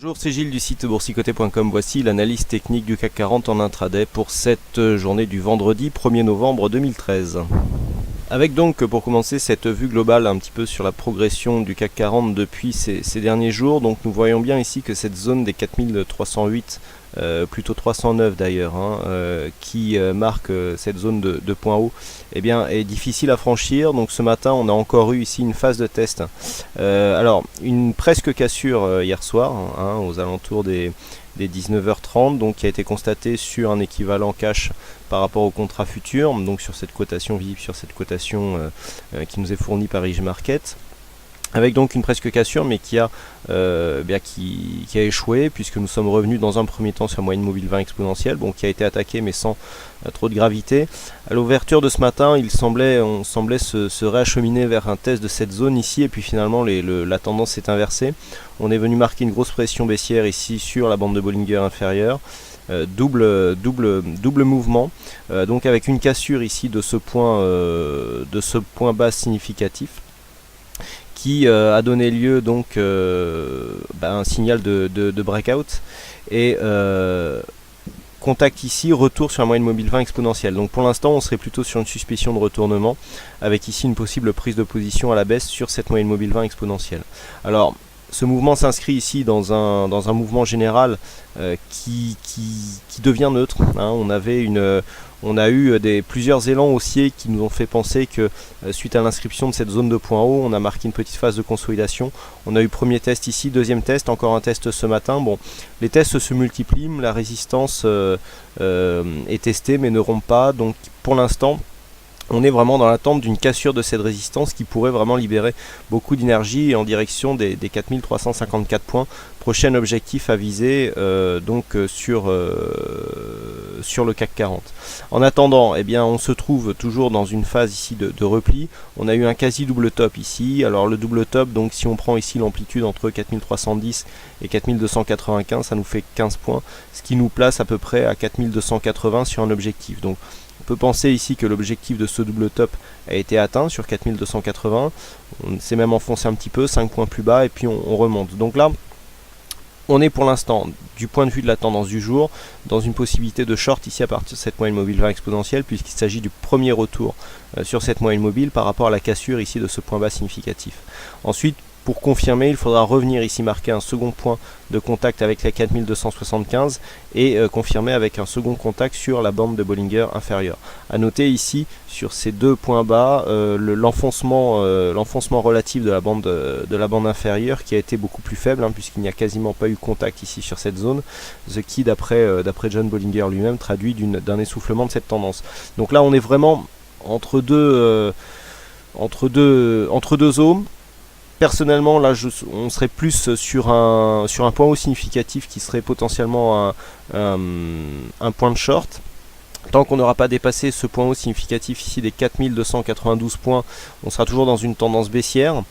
Bonjour, c'est Gilles du site boursicoté.com. Voici l'analyse technique du CAC 40 en intraday pour cette journée du vendredi 1er novembre 2013. Avec donc pour commencer cette vue globale un petit peu sur la progression du CAC 40 depuis ces derniers jours. Donc nous voyons bien ici que cette zone des 4308, plutôt 309 d'ailleurs, qui marque cette zone de point haut, eh bien, est difficile à franchir. Donc ce matin on a encore eu ici une phase de test. Alors une presque cassure hier soir, aux alentours des 19h30, donc qui a été constaté sur un équivalent cash par rapport au contrat futur, donc sur cette cotation visible, sur cette cotation qui nous est fournie par IG Market, avec donc une presque cassure, mais qui a échoué, puisque nous sommes revenus dans un premier temps sur la moyenne mobile 20 exponentielle, bon, qui a été attaqué mais sans trop de gravité. À l'ouverture de ce matin, on semblait se réacheminer vers un test de cette zone ici, et puis finalement la tendance s'est inversée. On est venu marquer une grosse pression baissière ici sur la bande de Bollinger inférieure. Double mouvement, donc avec une cassure ici de ce point bas significatif, qui a donné lieu donc à un signal de breakout, et contact ici, retour sur la moyenne mobile 20 exponentielle. Donc pour l'instant on serait plutôt sur une suspicion de retournement, avec ici une possible prise de position à la baisse sur cette moyenne mobile 20 exponentielle. Alors ce mouvement s'inscrit ici dans un mouvement général qui devient neutre. On a eu plusieurs élans haussiers qui nous ont fait penser que suite à l'inscription de cette zone de point haut, on a marqué une petite phase de consolidation. On a eu premier test ici, deuxième test, encore un test ce matin. Bon, les tests se multiplient, la résistance est testée mais ne rompt pas. Donc pour l'instant, on est vraiment dans l'attente d'une cassure de cette résistance qui pourrait vraiment libérer beaucoup d'énergie en direction des 4354 points. Prochain objectif à viser sur le CAC 40. En attendant, eh bien, on se trouve toujours dans une phase ici de repli. On a eu un quasi double top ici. Alors le double top, donc si on prend ici l'amplitude entre 4310 et 4295, ça nous fait 15 points, ce qui nous place à peu près à 4280 sur un objectif. Donc on peut penser ici que l'objectif de ce double top a été atteint sur 4280. On s'est même enfoncé un petit peu, 5 points plus bas, et puis on remonte. Donc là, on est pour l'instant, du point de vue de la tendance du jour, dans une possibilité de short ici à partir de cette moyenne mobile 20 exponentielle, puisqu'il s'agit du premier retour sur cette moyenne mobile par rapport à la cassure ici de ce point bas significatif. Ensuite, pour confirmer, il faudra revenir ici marquer un second point de contact avec la 4275 et confirmer avec un second contact sur la bande de Bollinger inférieure. A noter ici sur ces deux points bas l'enfoncement relatif de la bande inférieure qui a été beaucoup plus faible, puisqu'il n'y a quasiment pas eu contact ici sur cette zone, ce qui d'après John Bollinger lui-même traduit d'un essoufflement de cette tendance. Donc là on est vraiment entre deux zones. Personnellement, là, on serait plus sur un point haut significatif qui serait potentiellement un point de short. Tant qu'on n'aura pas dépassé ce point haut significatif ici des 4292 points, on sera toujours dans une tendance baissière,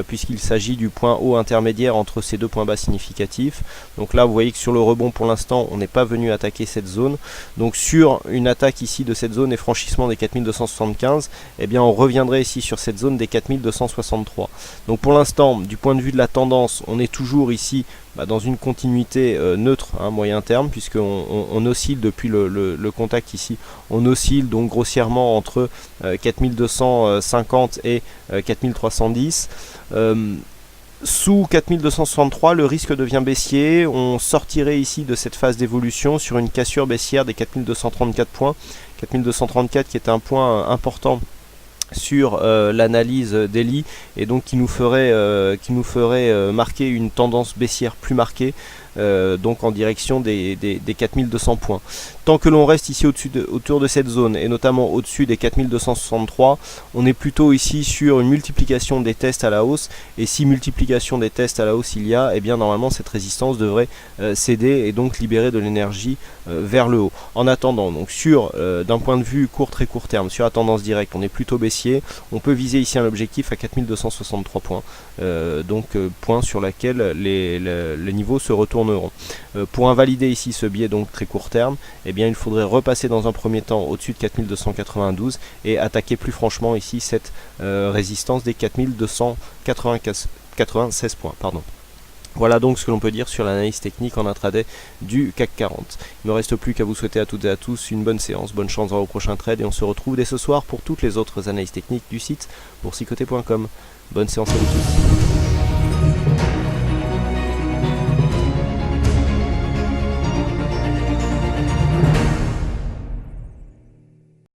puisqu'il s'agit du point haut intermédiaire entre ces deux points bas significatifs. Donc là, vous voyez que sur le rebond, pour l'instant, on n'est pas venu attaquer cette zone. Donc sur une attaque ici de cette zone et franchissement des 4275, eh bien on reviendrait ici sur cette zone des 4263. Donc pour l'instant, du point de vue de la tendance, on est toujours ici dans une continuité neutre, moyen terme, puisqu'on oscille depuis le contact ici, on oscille donc grossièrement entre 4250 et 4310. Sous 4263, le risque devient baissier. On sortirait ici de cette phase d'évolution sur une cassure baissière des 4234 points. 4234 qui est un point important sur l'analyse daily, et donc qui nous ferait marquer une tendance baissière plus marquée, donc en direction des 4200 points. Tant que l'on reste ici autour de cette zone, et notamment au-dessus des 4263, on est plutôt ici sur une multiplication des tests à la hausse, et si multiplication des tests à la hausse il y a, eh bien normalement cette résistance devrait céder et donc libérer de l'énergie vers le haut. En attendant, donc d'un point de vue très court terme, sur la tendance directe, on est plutôt baissier. On peut viser ici un objectif à 4263 points, point sur lequel les niveaux se retourneront. Pour invalider ici ce biais donc très court terme, eh bien il faudrait repasser dans un premier temps au-dessus de 4292 et attaquer plus franchement ici cette résistance des 4296 points. Voilà donc ce que l'on peut dire sur l'analyse technique en intraday du CAC 40. Il ne me reste plus qu'à vous souhaiter à toutes et à tous une bonne séance, bonne chance dans vos prochains trades et on se retrouve dès ce soir pour toutes les autres analyses techniques du site boursicoté.com. Bonne séance à vous tous.